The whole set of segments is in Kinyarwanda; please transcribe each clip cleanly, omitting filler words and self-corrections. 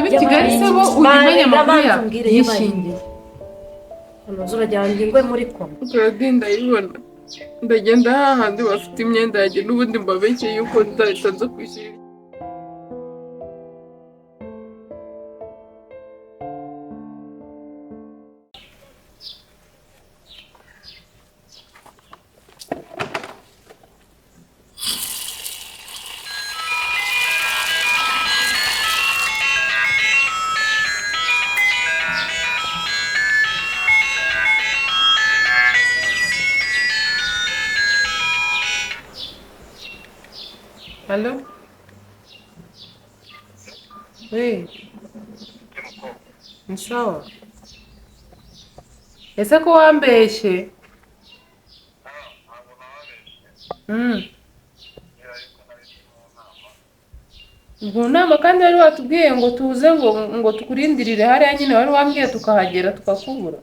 abi Kigali se bo uyimenya makuru yishingiye urajyanye ingwe muri Kongo turagenda yibona ndagenda hahandi bafite imyenda yanjye n'ubundi mbabeshye yuko ndahita nza kwishyura. Hello? Oui. Ni sawa. Ese ko wambeshye? Mu nama kandi wari watubwiye ngo tuze ngo tukurindirire hariya nyine wari wambwiye tukahagera tukakubura.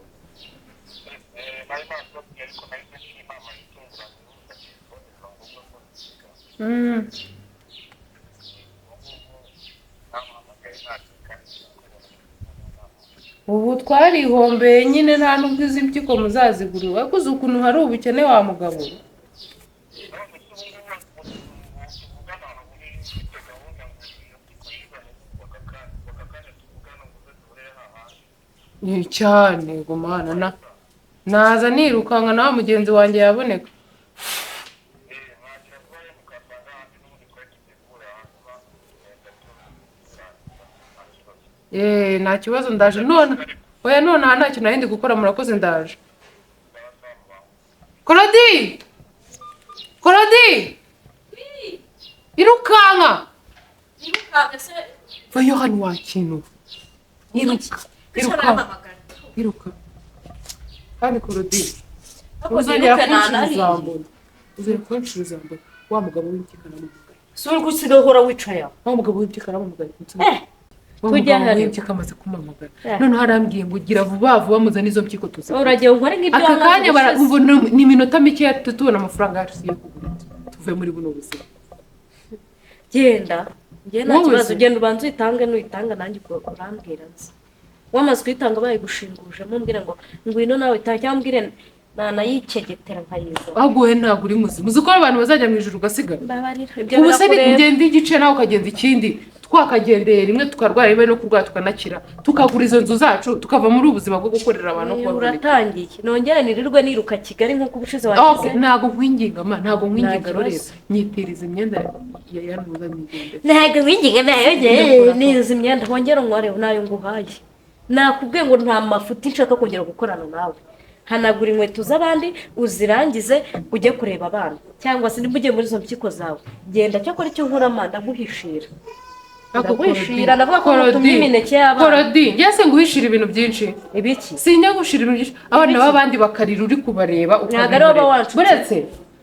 Ubu twarihombeye nyine nta nubwo izi mpyiko muzazigurira ariko uzi ukuntu hari ubukene wa mugabo. Ni cyane gumana naza nirukanka na mugenzi wanjye yaboneka. Nta kibazo ndaje none oya none nta kintu nari ndi gukora murakoze ndaje. Korodi irukanka se vayo hano wakintu iruka kandi Korodi uzongera kunshira ijambo wa mugabo w'impyikana n'umugabo suri gusiga uhora wicaye wa mugabo w'impyikana n'umugabo tujya hari impyiko amaze kumamagara none harambwiye ngo gira vuba vuba muzana izo mpyiko tuza uragiye nkore nk'ibyo aka kanya ni iminota mike tubona amafaranga yacu kugura tuve muri buno buzima genda nta kibazo ugenda ubanza uyitange n'uyitanga nanjye urambwira nzi wamaze kuyitanga bayigushinguje mumbwire ngo ngwino nawe cyambwire nanayicegetera nkayizo aguhe ntabwo uri muzima uzi ko abantu bazajya mu ijuru ugasigara ubu se ngenda igice nawe ukagenda ikindi twakagendeye rimwe tukarwara rimwe no kurwara tukanakira tukagura izo nzu zacu tukava muri ubuzima bwo gukorera abantu kuba uratangiye nongere nirirwe niruka Kigali nk'uko ubushize wagize ntago nkwinginga ntago nkwinginga rero nyitiriza imyenda yanuza n'igende ntago nkwinginga nayo nizi imyenda wongere unkware nayo nguhaye nakubwiye ngo nta mafuti nshaka kongera gukorana nawe hanagura inkweto z'abandi uzirangize ujye kureba abana cyangwa se nimba ugiye muri izo mpyiko zawe genda cyakora icyo nkora amanda guhishira ndaguhishira ndavuga ko mutumye imineke y'abana Korodi yese nguhishira ibintu byinshi ibiki sinjya gushira ibintu byinshi abana b'abandi bakarira uri kubareba ukabihorera buretse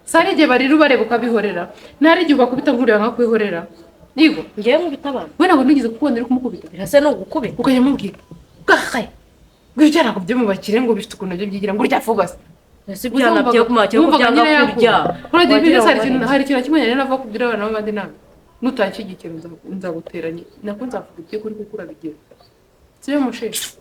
sari igihe barira ubareba ukabihorera ntari igihe bakubita nkureba nka kwihorera nigo ngiye nkubita abana we ntabwo nigeze kubona uri kumukubita birase no gukubita ukajya mubwira gahaye gwijana ko byo mubakire ngo bifite ukuntu byo byigira ngo urya fugase ese byana byo kumacyo kubyanga kurya Korodi ibyo hari ikintu kimwe nyine nava kubwira abana b'abandi nawe nutanshyigikira nzaguteranye nako nzavuga ibyo kuri gukura bigira siyo musheshi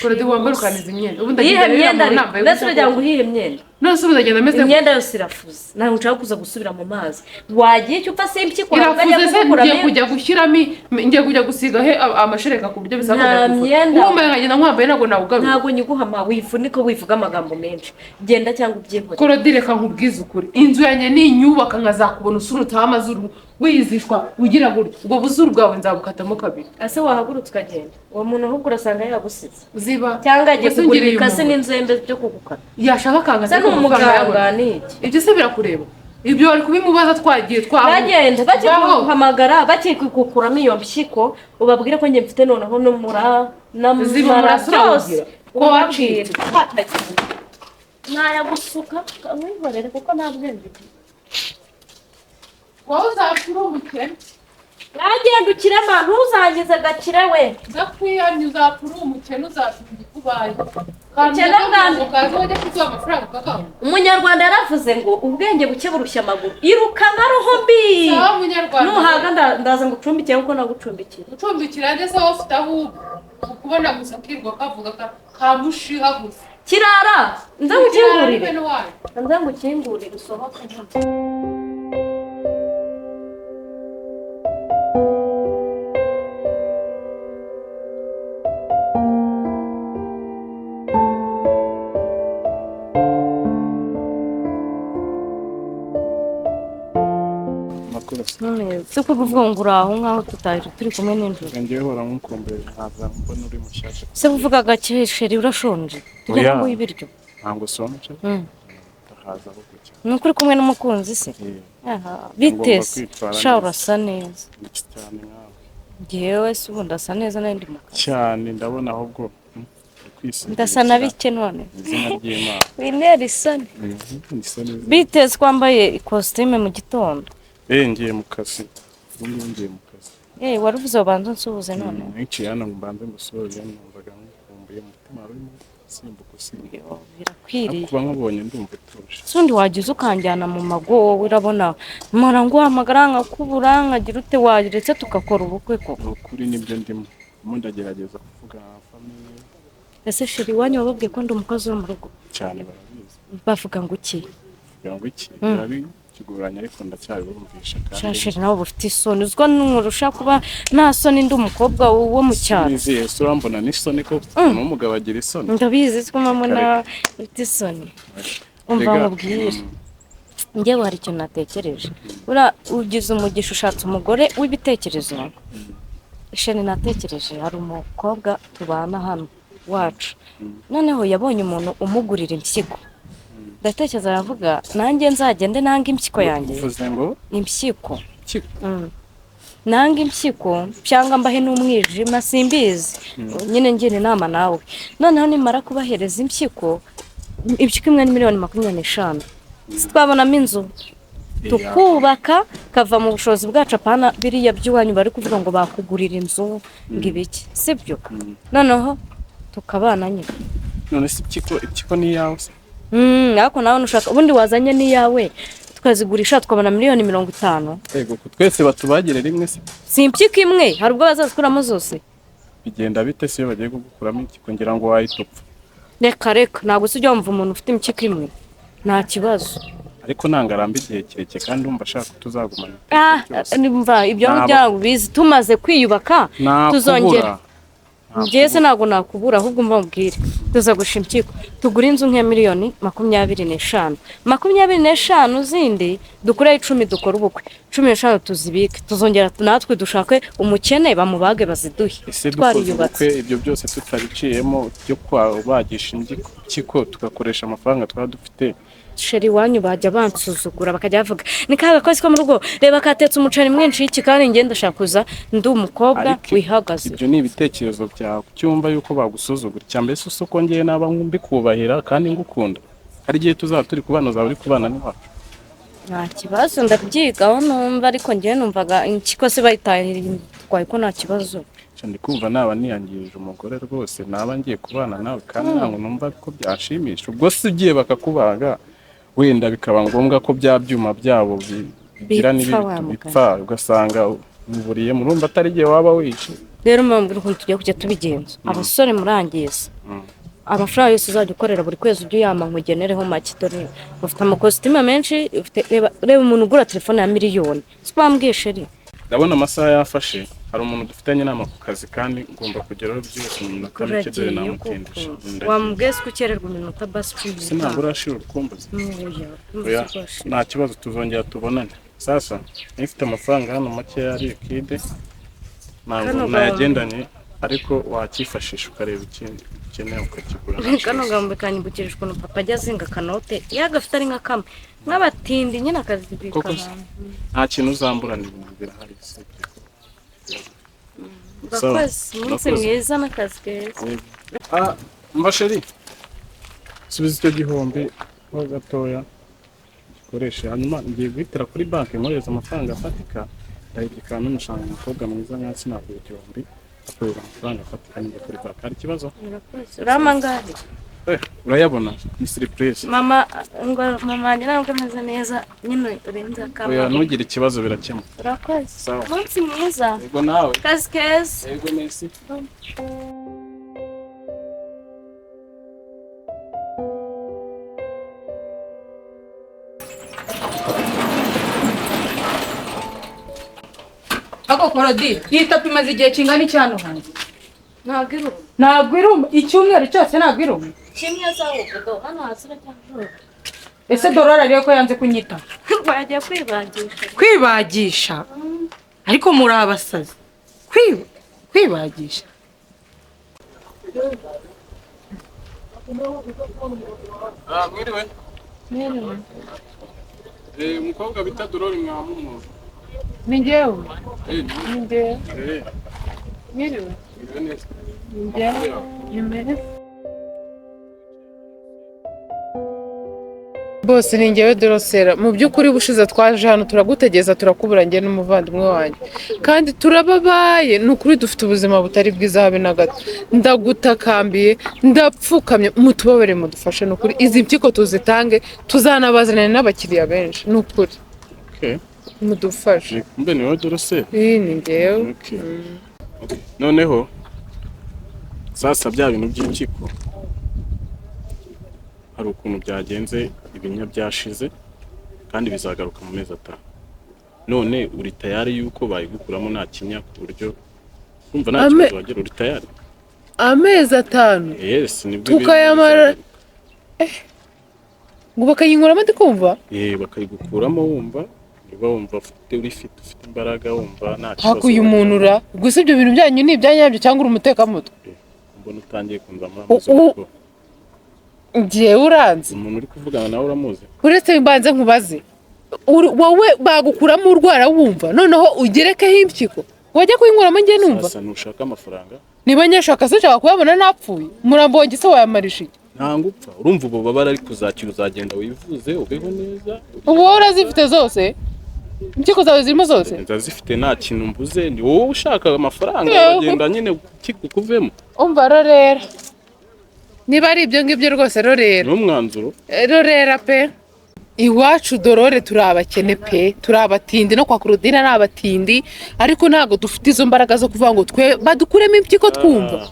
Korodi wambara ukaniza imyenda ubu ndagenda nambaye ndetse uragira ngo uhihe imyenda nose ubu ndagenda meze imyenda yose irafuze ntabwo nshaka kuza gusubira mu mazi wagiye icyo upfa simpyiko ngiye kujya gushyiramo ngiye kujya gusiga he amashereka ku buryo bisaba kujya wambaye nkagenda nkwambaye ntabwo nawugaruka ntabwo nyiguhama wifunika wivuga amagambo menshi genda cyangwa ubyihore Korodi reka nkubwize ukuri inzu yanjye ni inyubaka nkazakubona usunutaho amazuru wizishwa ugira gutya ubwo buzuru bwawe nzabukatamo kabiri ase wahagurutse ukagenda uwo muntu ahubwo urasanga yagusize ziba cyangwa agiye kugura imikasi n'inzembe byo kugukata yashaka akanga umuganga ni iki ibyo se birakureba ibyo bari kubimubaza twagiye bagenda bakihamagara bakikukuramo iyo mpyiko ubabwire ko njye mfite noneho n'umura n'amara byose ko wacira nayagusuka kamwihorere kuko nta bwenge wowe uzapfura umukene nagenda ukirema ntuzangize gakire we ndakwiyamye uzapfura umukene uzapfura igikubaye umunyarwanda yaravuze ngo ubwenge buke burushya amaguru irukana roho mbi nuhaga ndaza ngo ucumbikire kuko nagucumbikiye ucumbikira ndetse wowe ufite aho ukubona gusa kirwa kavuga kamushiha gusa kirara nza ngukingurire usohoke si ko kuvuga ngo uraho nkaho turi kumwe n'injoro ngewe hora nkukumbere ntabwo mbona uri mushyashya se uvuga gake sheri urashonje tujya kuguha ibiryo ntabwo sonje ndahaza aho kujya ni ukuri kumwe n'umukunzi se biteze sha urasa neza cyane nkawe ngewe se ubu ndasa neza n'indi mukara cyane ndabona ahubwo ndasa na bike none izina ry'Imana winera isoni biteze twambaye ikositime mu gitondo ngiye mu kazi ngiye mu kazi wari uvuze ubanza nsuhuze none niciye hano ngo mbanze musuhuze numvaga nkumbuye umutima urimo simbuka birakwiriye kuba nkubonye ndumva tuje sundi wagize ukanjyana mu mago wowe urabona mpora nguhamagara nkakubura nkagira ute wagiretse tugakora ubukwe koko ukuri nibyo ndimo ndagerageza kuvuga famille ese sheri wanyu wababwiye ko ndi umukozi wo mu rugo cyane barabizi bavuga ngo iki kiguranye ariko ndacyabumvisha kandi shashiri nawe bufite isoni uzwa n'umurusha kuba nta soni ndi umukobwa wo mu cyaro niziye so urambona n'isoni ko n'umugabo agira isoni ndabizi ko mama na ufite isoni umva nkubwire njyewe hari ikintu natekereje ugize umugisha ushatse umugore w'ibitekerezo sheri natekereje hari umukobwa tubana hano wacu noneho yabonye umuntu umugurira impyiko ndatekereza aravuga nanjye nzagende nanga impyiko yanjye impyiko nanga impyiko cyangwa mbahe n'umwijima simbizi nyine ngira inama nawe noneho nimara kubahereza impyiko imwe ni 25,000,000 twabonamo inzu tukubaka kava mu bushobozi bwacu apana biriya by'uwanyu bari kuvuga ngo bakugurira inzu ngo ibiki sibyo noneho tukabana nyine none si impyiko ni yawe ariko nawe nushaka ubundi wazanye n'iyawe tukazigurisha twabona 50,000,000 yego twese batubagire rimwe si impyiko imwe hari ubwo bazazikuramo zose bigenda bite se bagiye gukuramo impyiko ngira ngo wayitopfa reka ntabwo se ujya wumva umuntu ufite impyiko imwe nta kibazo ariko nangaramba igihe kirekire kandi umva ashaka tuzagumana nimva ibyo byago bizi tumaze kwiyubaka tuzongera njyese ntabwo nakubura ahubwo mbabwire tuza gusha impyiko tugura inzu nka 25,000,000 25,000 zindi dukure 10 dukora ubukwe 15 tuzibike tuzongera natwe dushake umukene bamubage baziduhe twariyubatse ibyo byose tutabiciyemo byo kwabagisha impyiko tugakoresha amafaranga twadufite sheri wanyu bajya bansuzugura bakajya bavuga ni kaga kozi ko mu rugo reba katetse umuceri mwinshi iki kandi ngenda shakuza ndi umukobwa wihagaze ibyo ni ibitekerezo byawe cyumva yuko bagusuzugura cyambe se uko ngeye naba nkumbi kubahira kandi ngukunda hari gihe tuzaba turi kubana za uri kubana n'iwacu nta kibazo ndabyigaho numva ariko ngiye numvaga ikiko se bayitahiriye twaye ko nta kibazo cyane kumva naba niyangirije umugore rwose naba ngiye kubana nawe kandi ntabwo numva ko byashimisha ubwo se ugiye bakakubaga wenda bikaba ngombwa ko bya byuma byabo bigira n'ibipfa ugasanga muburiye murumva atari gihe waba wishe rero mpamvu ukuntu tugiye kujya tubigenza abasore murangiza amafaranga yose uzajya ukorera buri kwezi ujye uyama nkugenereho make dore ufite amakositime menshi reba umuntu ugura telefone ya 1,000,000 sipambwiye sheri ndabona amasaha yafashe hari umuntu dufitanye inama ku kazi kandi ngomba kugeraho byose mu minota mike dore namutindije wamubwiye ko ukererwa iminota basi sinabwo urashira urukumbuzi nta kibazo tuzongera tubonane sasa nifite amafaranga hano make yari kide ntabwo nayagendanye ariko wakifashisha ukareba ikindi ukeneye ukakigura kano gambo kanyibukirije ukuntu papa ajya azinga kanote yagafite ari nka kamwe nk'abatindi nyine akazibika nta kintu uzamburana ibintu birahari umunsi mwiza n'akazi keza mba sheri subiza icyo gihumbi ho gatoya gikoreshe hanyuma ngiye guhitira kuri banki nkohereza amafaranga afatika ndahigika n'umushanga umukobwa mwiza nka sinakura igihumbi akorera amafaranga afatika njye kuri banki hari ikibazo urama ngahe urayabona ni surprise. mama ngo mama wanjye ntabwo ameze neza nyine urenze Oya akamaro ntugire ikibazo birakemuka. urakoze Sawa. umunsi mwiza Yego nawe. kazi keza Yego merci. Ako Korodi, iyi tapi imaze igihe kingana iki hano hanze? ntabwo iruma Ntabwo iruma, icyumweru cyose ntabwo iruma. kimwe z'ahubudo hano hasi uracyajura Ese Dorora rero ko yanze kunyita? ngo yagiye kwibagisha Kwibagisha? Ariko muri abasazi. Kwibagisha. Mwiriwe. Umukobwa bita Dorori mwamumuzi. Ni njyewe. Eh, Ni njyewe. eh, Mwiriwe. mwiriwe neza. Ni njyewe. Imbere. Bose ni njyewe Dorosera. Mu by'ukuri bushize twaje hano turagutegeza turakubura njye n'umuvandimwe wanjye. Kandi turababaye. Ni ukuri dufite ubuzima butari bwiza habe na gato. Ndagutakambiye, ndapfukamye, mutubabare mudufashe ni ukuri. Izi mpyiko tuzitange, tuzanabazanira n'abakiriya benshi. Ni ukuri. Okay. Mudufashe. Mbe ni wowe Dorose? Iyi ni njyewe. Okay. Okay. Noneho sasa bya bintu by'impyiko hari ukuntu byagenze ibinya byashize kandi bizagaruka mu mezi atanu. None uri tayari yuko bayigukuramo nta kinya ku buryo urumva nta kibazo wagira uri tayari? Amezi 5. Yes, nibwo Tukayamara. Ngo bakayinkuramo ndi kumva? bakayigukuramo wumva niba wumva ufite imbaraga wumva nta kibazo. Haku uyu muntu ura. Gusa ibyo bintu byanyu ni ibyanyabyo cyangwa uri umutekamutwe? Mbona utangiye kumva amazi. Ngiye uranze. Umuntu uri kuvugana nawe uramuzi? Uretse mbanze nkubaze. Wowe bagukuramo urwara wumva noneho ugerekeho impyiko. Wajya kuyinkuramo ngiye numva. Sasa nushaka amafaranga? Niba nyashaka se nshaka kuyabona napfuye. Murambonye se wayamarisha iki? Nta ngupfa. Urumva ubu babara ariko uzakira uzagenda wivuze ubeho neza. Ubu wowe urazifite zose? Impyiko zawe zirimo zose? Ndazifite nta kintu mbuze ni wowe ushaka amafaranga bagenda nyine kikuvemo. Umva rorera. Niba ari ibyo ngibyo rwose rorera. N'umwanzuro. Rorera pe. Iwacu Dorore turi abakene pe, turi abatindi no kwa Claudine n'abatindi, ariko ntago dufite izo mbaraga zo kuvuga ngo twe badukuremo impyiko twumva.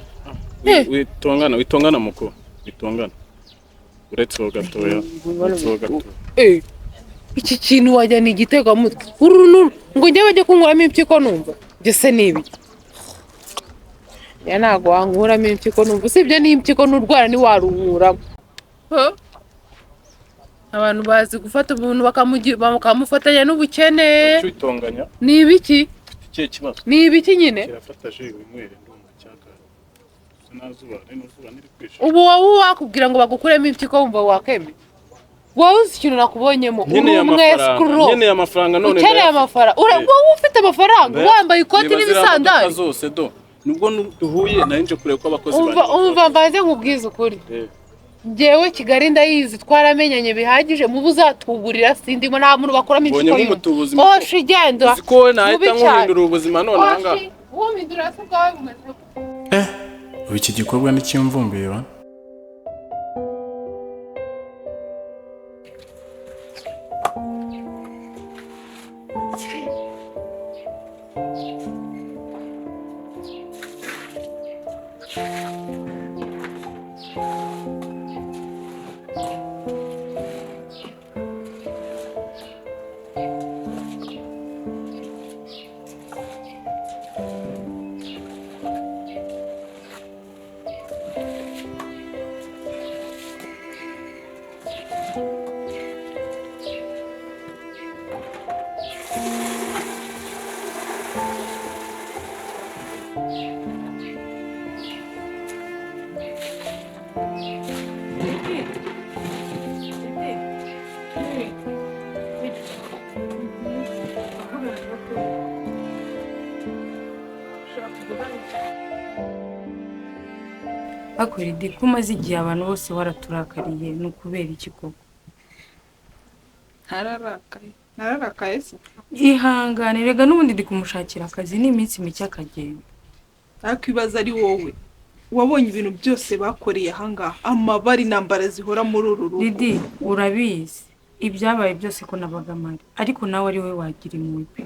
Witongana muko. Witongana. Uretse ho gatoya. Iki kintu wajya ni igitego mutwe. Urunuru ngo njye bajye kunkuramo impyiko numva. Byose nibi. Ya ntago wankuramo impyiko numva. Usibye n'impyiko n'urwara ni warunkuramo. Abantu bazi gufata umuntu bakamufatanya n'ubukene. Twitonganya. Ni ibiki? Ikihe kibazo? Ni ibiki nyine? Kirafata je winywere ndumva cyaka. Sinazuba niri kwisha. Ubu wowe wakubwira ngo bagukuremo impyiko wumva wakeme. Wowe uzi ikintu nakubonyemo. Nyene amafaranga none. Ukeneye amafaranga. Wowe ufite amafaranga wambaye ikoti n'ibisandari. Zose do. Nubwo duhuye narinje kureba ko abakozi bari. Umva mbanze nkubwiza ukuri. Njyewe Kigali ndayizi twaramenyanye bihagije mu buzatuburira sindimo nta muntu bakuramo impyiko. Oshi genda. Ziko nahita nkuhindura ubuzima none hanga. Wumindura se bwawe bumeze. Iki gikorwa ni kimvumbiye wa? Akoride ko umaze igihe abantu bose waraturakariye ni ukubera iki koko? Nararakaye se. Ihangane rega n'ubundi ndi kumushakira akazi n'iminsi mike akagenda. Ariko ibaza ari wowe. wabonye ibintu byose bakoreye ahangaha, amabari intambara zihora muri uru rugo. Didi urabizi ibyabaye byose ko nabaga mari, ariko nawe ari we wagira impuhwe pe.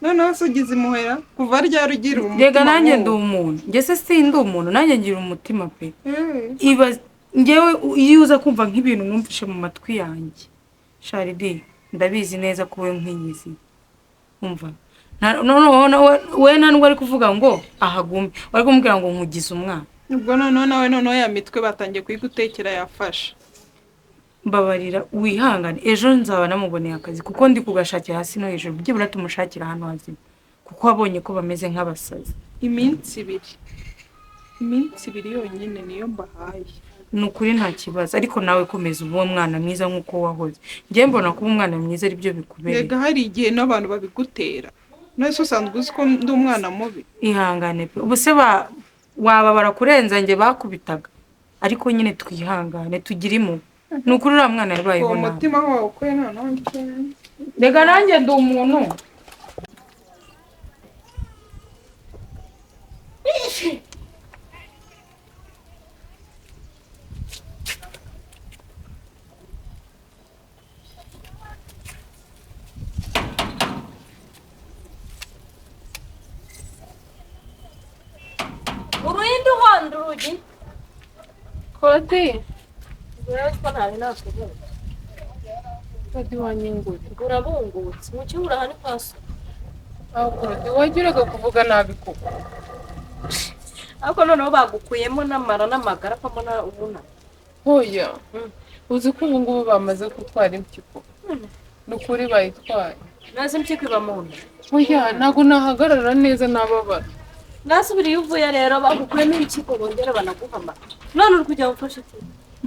Noneho se ugize imuhera kuva ryari ugira umutima? Rega nanjye ndi umuntu, njye se sindi umuntu, nanjye ngira umutima pe. Njyewe iyo uza kumva nk'ibintu numvishe mu matwi yanjye, Sharidi ndabizi neza ko we nk'iyizi umva. We ntabwo ari kuvuga ngo ahagume, wari kumubwira ngo nkugize umwana. Ubwo noneho ya mitwe batangiye kuyigutekera yafashe. Mbabarira wihangane, ejo nzaba namuboneye akazi kuko ndi kugashakira hasi no hejuru, byibura tumushakira hano hazima kuko wabonye ko bameze nk'abasazi. Iminsi ibiri yonyine niyo mbahaye. Ni ukuri nta kibazo, ariko nawe komeza uba umwana mwiza nk'uko wahoze. Njye mbona kuba umwana mwiza ari byo bikubereye. Rega hari igihe n'abantu babigutera, nese usanzwe uzi ko ndi umwana mubi. Ihangane pe, ubu se wababara kurenza njye bakubitaga, ariko nyine twihangane tugire impuhwe. Ni ukuri uriya mwana yabayeho nabi. Umutima wawe ukwe noneho ncye. Rega nanjye ndi umuntu. Urinde uhonda urugi. Kodi Uretse ntawe nakubona. kodi wanyingure. Urabungutse. Mu cyura hani paso. Aho kodi wagiraga kuvuga nabi koko. Ariko noneho bagukuyemo n'amara n'amagara kamona ubuna. Hoya. Uzi ko ubu ngubu bamaze gutwara impyiko. Nukuri bayitwaye. Naze impyiko iba mu nda. Hoya ntago nahagarara neza nababara. Nasubiriye uvuye rero bagukuyemo impyiko bongera banaguhama. None uri kujya gufasha iki?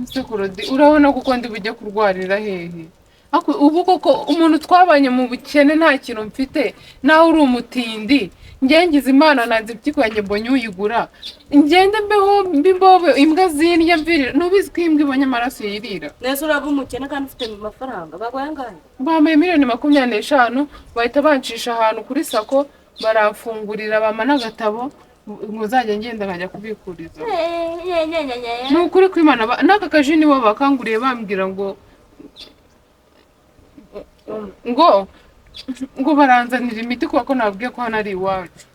Ese Kurodi urabona kuko ndi bujye kurwarira hehe? Ako ubu koko umuntu twabanye mu bukene nta kintu mfite, nawe uri umutindi. Ngengize Imana nanze impyiko yanjye mbonye uyigura. Ngende mbeho mbimbobe imbwa zindya mviri, nubizi ko imbwa ibonye amaraso yirira. Nese uraba umukene kandi ufite amafaranga bagwayangaye. Bamaye miliyoni 25 bahita bancisha ahantu kuri sako baramfungurira bama n'agatabo muzajya ngenda nkajya kubikuriza. Ni ukuri kw'Imana n'aka kajini bo bakanguriye bambwira ngo baranzanira imiti kuko nabwiye ko hano ari iwacu.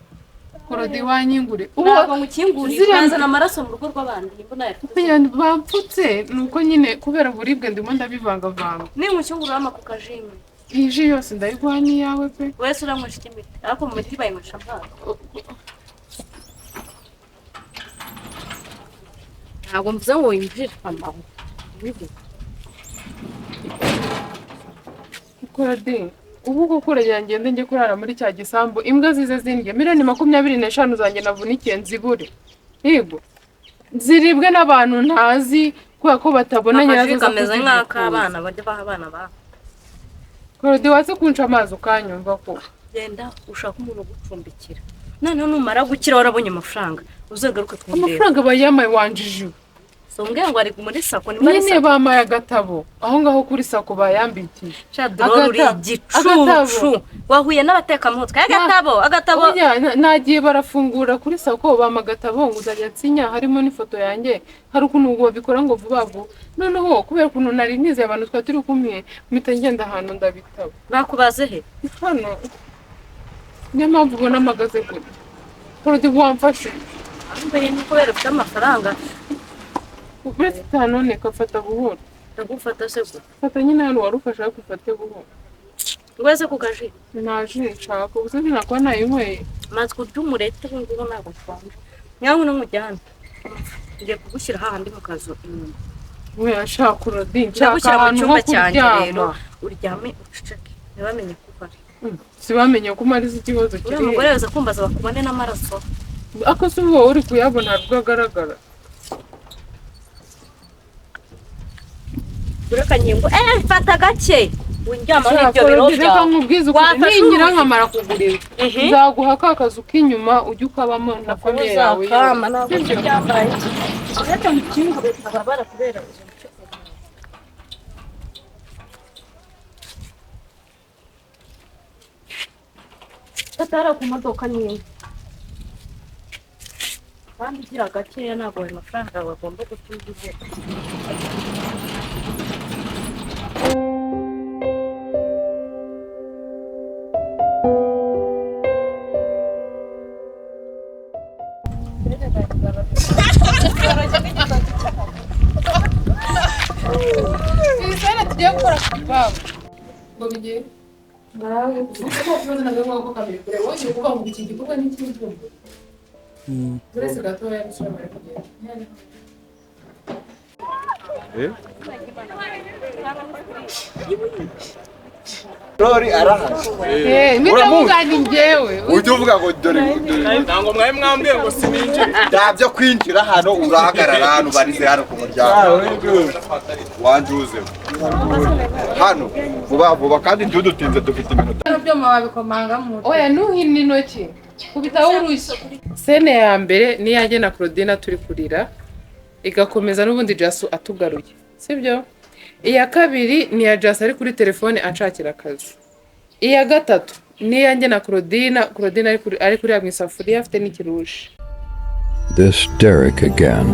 Kurodi wanyingure. Ntabwo ngukinguriye bazana amaraso mu rugo rw'abandi mbona yari bampfutse nuko nyine kubera uburibwe ndimo ndabivangavanga. Ni ngukingurira ama ku kajini. Iji yose ndayigwani yawe pe. Wese uramwisha imiti. Ariko mu miti bayimwisha mpaka. Ntabwo mvuze ngo yinjire amaho. Kurodi ubu koko uragenda njye kurara muri cya gisambu imbwa zize zindya miliyoni 25 zanjye navunikiye nzibure. Yego. Ziribwe n'abantu ntazi kubera ko batabona nyirazo kameze nk'akabana bajya baha abana ba. Kurodi waze kunca amazi ukanyumva ko. Genda ushaka umuntu gucumbikira. Noneho numara gukira warabonye amafaranga uzagaruka twumve. Amafaranga bayamaye wanjije. Sombwe ngo ari muri sako ni muri sako. Bamaye agatabo. Aho ngaho kuri sako bayambitiye. Shadro uri gicucu. Wahuye n'abateka mutwe agatabo. Nagiye barafungura kuri sako bama agatabo ngo uzajya tsinya harimo n'ifoto yanjye. Hari ukuntu ngo bikora ngo vuba vuba. Noneho kubera ukuntu nari nize abantu twa turi kumwe mpita ngenda ahantu ndabitabo. Bakubaze he? Hano. Niyo mpamvu ubona amagaze gute. Kurodi wamfashe. Mbere ni kubera ufite amafaranga. Uretse none kafata buhoro. Ndagufata se ko. Fata nyine hano warufasha gufate buhoro. Ngwese ku kaji. Naje nshaka ubuze nakwa nayinyweye. Matsiko by'umurete ngo ntabwo twanga. Nyawe no mujyana. Ngiye kugushyira hahandi mu kazo inyuma. We ashaka Kurodi nshaka ahantu ho kuryama. Uryame uceceke. Ntibamenye ko ari. Sibamenye ko marize ikibazo kiri. Uri umugore wese kumbaza bakubone n'amaraso. Akasubo uri kuyabona rwagaragara. Urakanyingo fata gake. Unjyama n'ibyo biro bya. Reka nkubwize uko ningira nkamara kugurira. Nzaguha kakazu k'inyuma ujye ukabamo na famille yawe. Kama nako byambaye. Uretse mu kingo bakabara kubera izo ncyo. Tatara ku modoka nyine. kandi ugira gakeya ntabwo ayo mafaranga bagomba gutuza. Isana tugiye gukora babo. Ngo bigiye. Ngaho. Uko nawe wako kamera kure. Wowe kuba mu iki gikorwa n'ikindi cyumba. Uretse gatoya gushobora kugenda. Rori arahari. Mitavuga ni njyewe. Ujye uvuga ngo dore ntabwo mwari mwambwiye ngo sininjire. ndabyo kwinjira hano urahagarara hano barize hano ku muryango. Wanjuze. Hano vuba kandi ntudutinze dufite iminota. Byoma wabikomanga mu. Oya nuhini intoki. Kubitaho urushyi. Sene ya mbere ni yanjye na Claudine turi kurira. Igakomeza n'ubundi Jasu atugaruye. Sibyo? Iya kabiri ni ya Jasu ari kuri telefone anshakira akazi. Iya gatatu ni yanjye na Claudine ari kuri mu isafuriya afite n'ikirushi. This Derek again.